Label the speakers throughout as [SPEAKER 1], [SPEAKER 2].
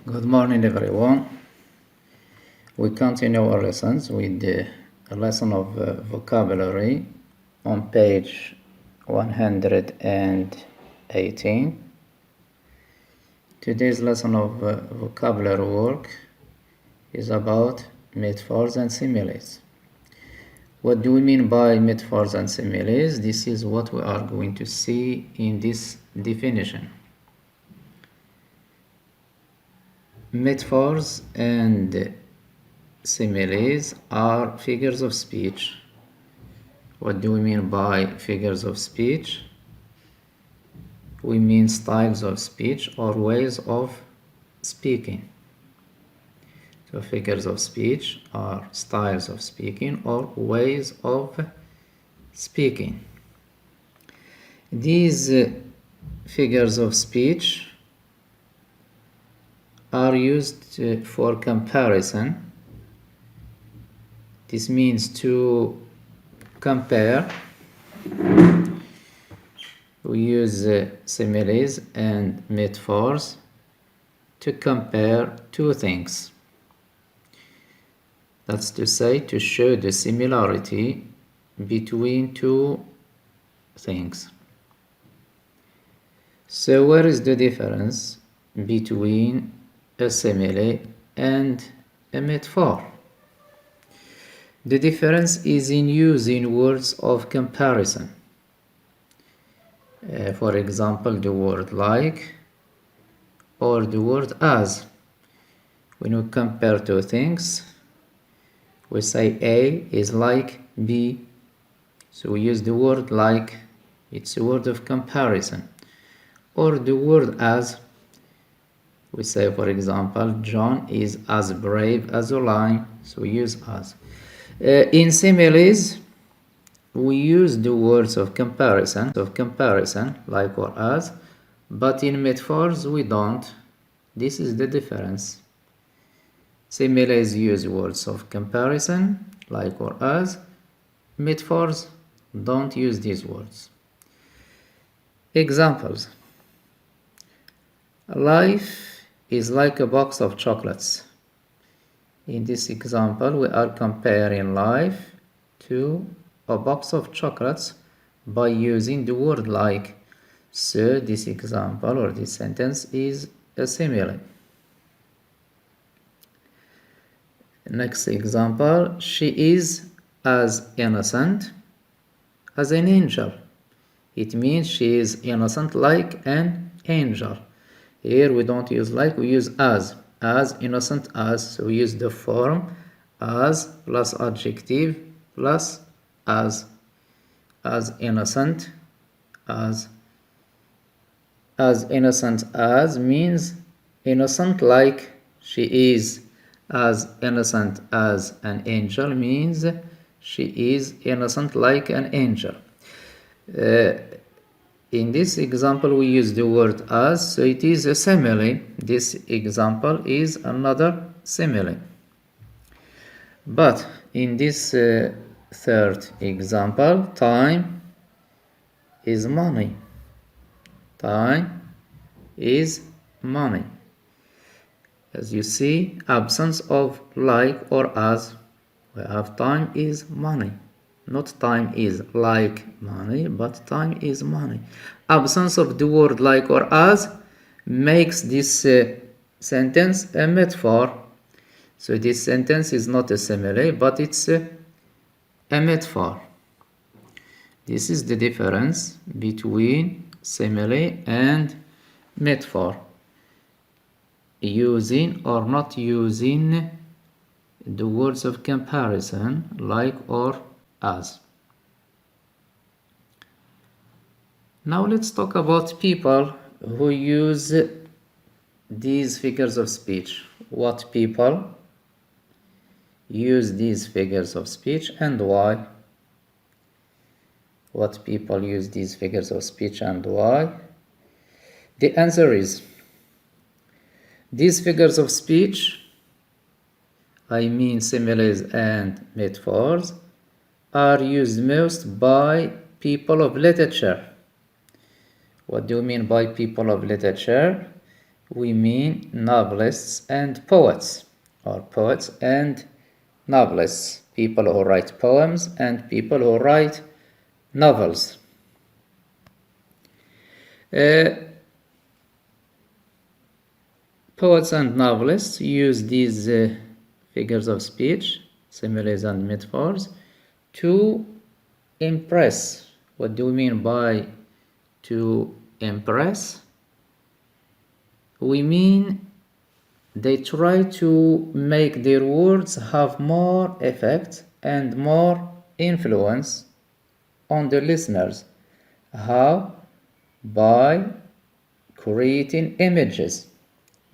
[SPEAKER 1] Good morning, everyone. We continue our lessons with a lesson of vocabulary on page 118. Today's lesson of vocabulary work is about metaphors and similes. What do we mean by metaphors and similes? This is what we are going to see in this definition. Metaphors and similes are figures of speech. What do we mean by figures of speech? We mean styles of speech or ways of speaking. So figures of speech are styles of speaking or ways of speaking. These figures of speech are used for comparison. This means to compare. We use similes and metaphors to compare two things. That's to say, to show the similarity between two things. So where is the difference between a simile and a metaphor? The difference is in using words of comparison. For example, the word like or the word as. When we compare two things, we say A is like B. So we use the word like. It's a word of comparison. Or the word as. We say, for example, John is as brave as a lion. So we use as. In similes, we use the words of comparison, like or as, but in metaphors we don't. This is the difference. Similes use words of comparison, like or as. Metaphors don't use these words. Examples. Life is like a box of chocolates. In this example, we are comparing life to a box of chocolates by using the word like. So this example or this sentence is a simile. Next example, she is as innocent as an angel. It means she is innocent like an angel. Here we don't use like, we use as innocent as. So we use the form as plus adjective plus as innocent as innocent as means innocent like she is. As innocent as an angel means she is innocent like an angel. In this example we use the word as, so it is a simile. This example is another simile. But in this third example, time is money. Time is money. As you see, absence of like or as, we have time is money. Not time is like money, but time is money. Absence of the word like or as makes this sentence a metaphor. So this sentence is not a simile, but it's a metaphor. This is the difference between simile and metaphor. Using or not using the words of comparison, like or as. Now let's talk about people who use these figures of speech. What people use these figures of speech and why? What people use these figures of speech and why? The answer is, these figures of speech, I mean similes and metaphors, are used most by people of literature. What do you mean by people of literature? we mean novelists and poets, or poets and novelists, people who write poems and people who write novels. Poets and novelists use these figures of speech, similes and metaphors, to impress. What do we mean by to impress? We mean they try to make their words have more effect and more influence on the listeners. How? By creating images.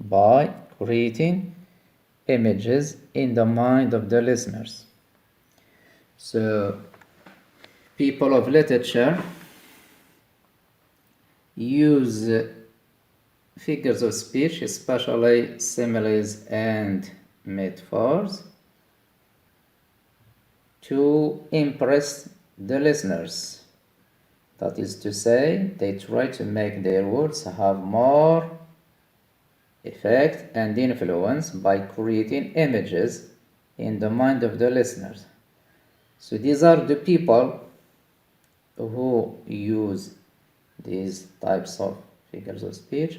[SPEAKER 1] By creating images in the mind of the listeners. So, people of literature use figures of speech, especially similes and metaphors, to impress the listeners. That is to say, they try to make their words have more effect and influence by creating images in the mind of the listeners. So these are the people who use these types of figures of speech,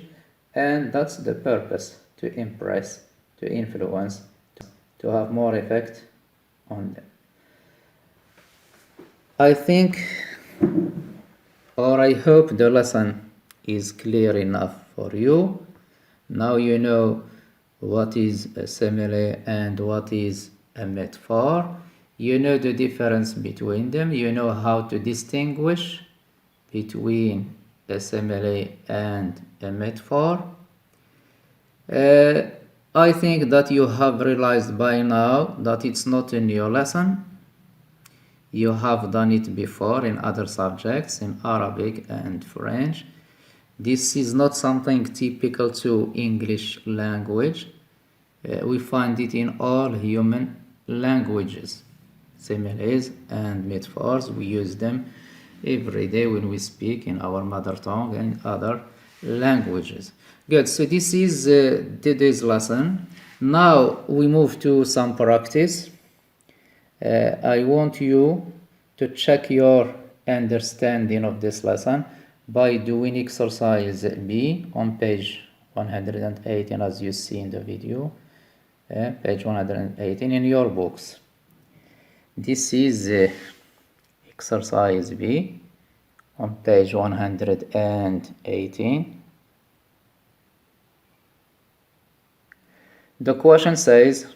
[SPEAKER 1] and that's the purpose, to impress, to influence, to have more effect on them. I think, or I hope, the lesson is clear enough for you. Now you know what is a simile and what is a metaphor. You know the difference between them. You know how to distinguish between a simile and a metaphor. I think that you have realized by now that it's not a new lesson. You have done it before in other subjects, in Arabic and French. This is not something typical to English language. We find it in all human languages. Similes and metaphors, we use them every day when we speak in our mother tongue and other languages. Good, so this is today's lesson. Now we move to some practice. I want you to check your understanding of this lesson by doing exercise B on page 118, as you see in the video, page 118 in your books. This is exercise B on page 118. The question says,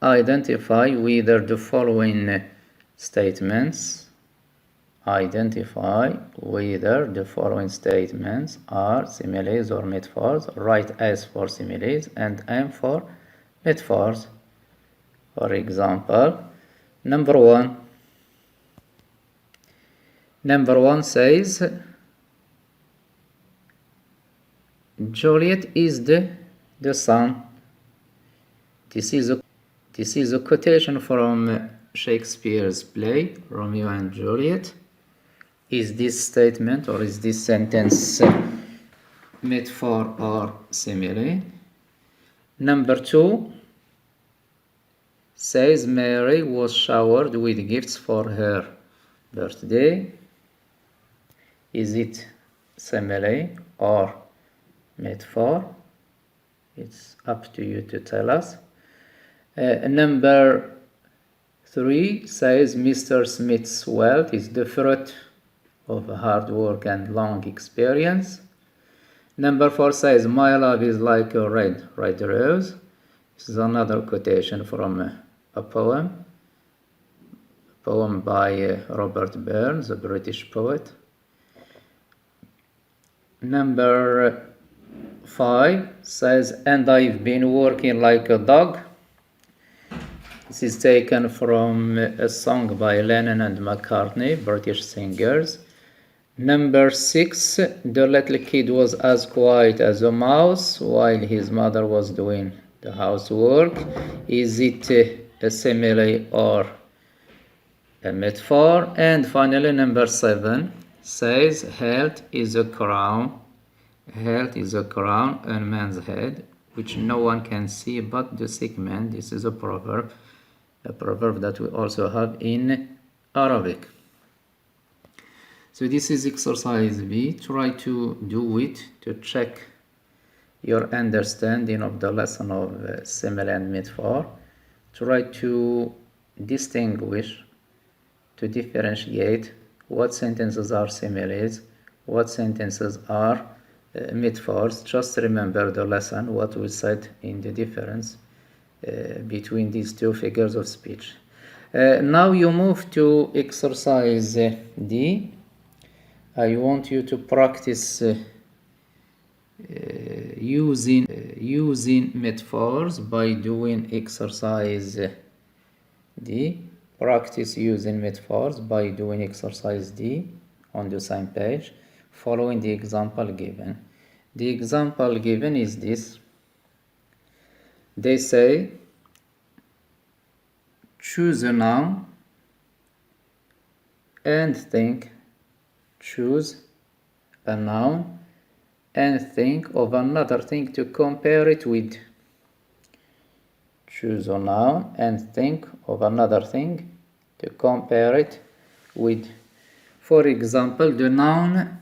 [SPEAKER 1] identify whether the following statements are similes or metaphors. Write S for similes and M for metaphors. For example, number one says, Juliet is the sun. This is a quotation from Shakespeare's play, Romeo and Juliet. Is this statement, or is this sentence, metaphor or simile? Number two says Mary was showered with gifts for her birthday. Is it simile or metaphor? It's up to you to tell us. Number three says Mr. Smith's wealth is the fruit of hard work and long experience. Number four says my love is like a red rose. This is another quotation from a poem by Robert Burns, a British poet. Number five says, and I've been working like a dog. This is taken from a song by Lennon and McCartney, British singers. Number six, the little kid was as quiet as a mouse while his mother was doing the housework. Is it a simile or a metaphor? And finally, number 7 says health is a crown. Health is a crown on man's head, which no one can see but the sick man. This is a proverb that we also have in Arabic. So this is exercise B. Try to do it to check your understanding of the lesson of simile and metaphor. Try to distinguish, to differentiate what sentences are similes, what sentences are metaphors. Just remember the lesson, what we said in the difference between these two figures of speech. Now you move to exercise D. I want you to practice using metaphors by doing exercise D. Practice using metaphors by doing exercise D on the same page, following the example given. The example given is this. They say, choose a noun and think. Choose a noun and think of another thing to compare it with. Choose a noun and think of another thing to compare it with. For example, the noun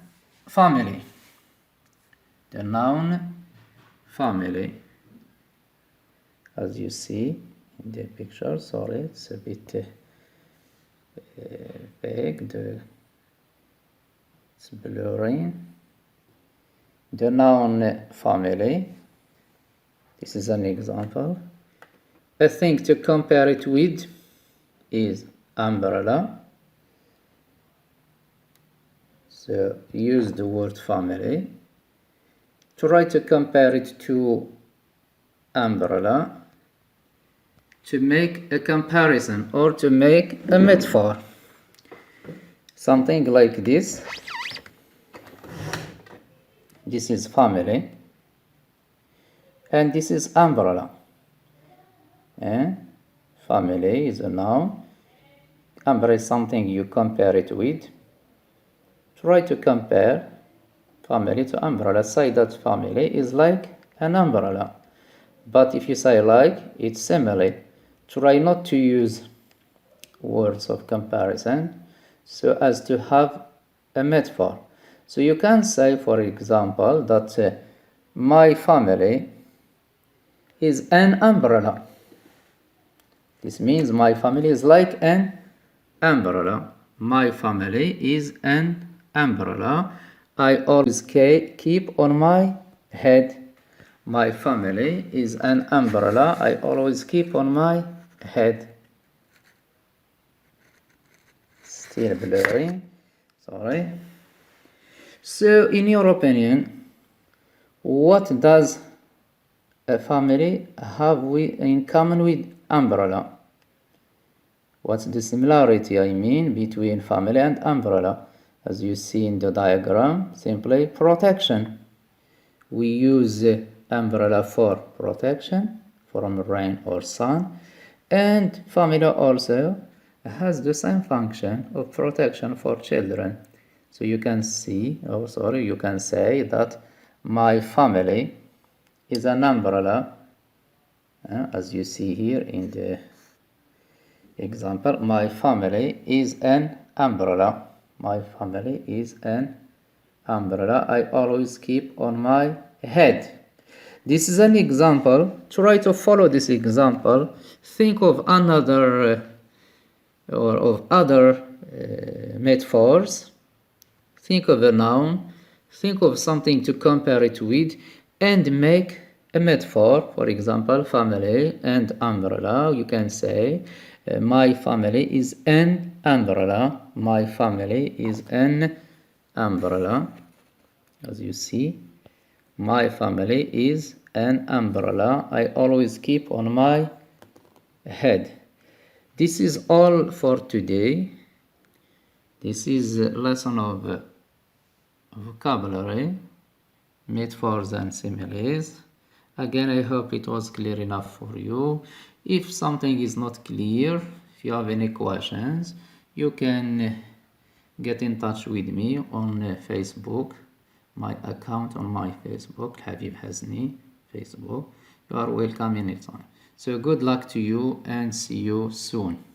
[SPEAKER 1] family. The noun family. As you see in the picture, sorry, it's a bit vague, it's blurry. The noun family, this is an example. A thing to compare it with is umbrella. So use the word family. Try to compare it to umbrella to make a comparison or to make a metaphor. Something like this. This is family and this is umbrella. Family is a noun. Umbrella is something you compare it with. Try to compare family to umbrella. Say that family is like an umbrella. But if you say like, it's simile. Try not to use words of comparison so as to have a metaphor. So you can say, for example, that my family is an umbrella. This means my family is like an umbrella. My family is an umbrella. I always keep on my head. My family is an umbrella. I always keep on my head. Still blurry. Sorry. So, in your opinion, what does a family have in common with umbrella? What's the similarity, I mean, between family and umbrella? As you see in the diagram, simply protection. We use umbrella for protection from rain or sun, and family also has the same function of protection for children. So you can say that my family is an umbrella, as you see here in the example. My family is an umbrella. My family is an umbrella. I always keep on my head. This is an example. Try to follow this example. Think of another or of other metaphors. Think of a noun. Think of something to compare it with and make a metaphor. For example, family and umbrella. You can say, my family is an umbrella. My family is an umbrella. As you see, my family is an umbrella. I always keep on my head. This is all for today. This is a lesson of vocabulary, metaphors and similes. Again, I hope it was clear enough for you. If something is not clear, if you have any questions, you can get in touch with me on Facebook, my account on my Facebook, HABIB HASNI, Facebook. You are welcome anytime. So good luck to you and see you soon.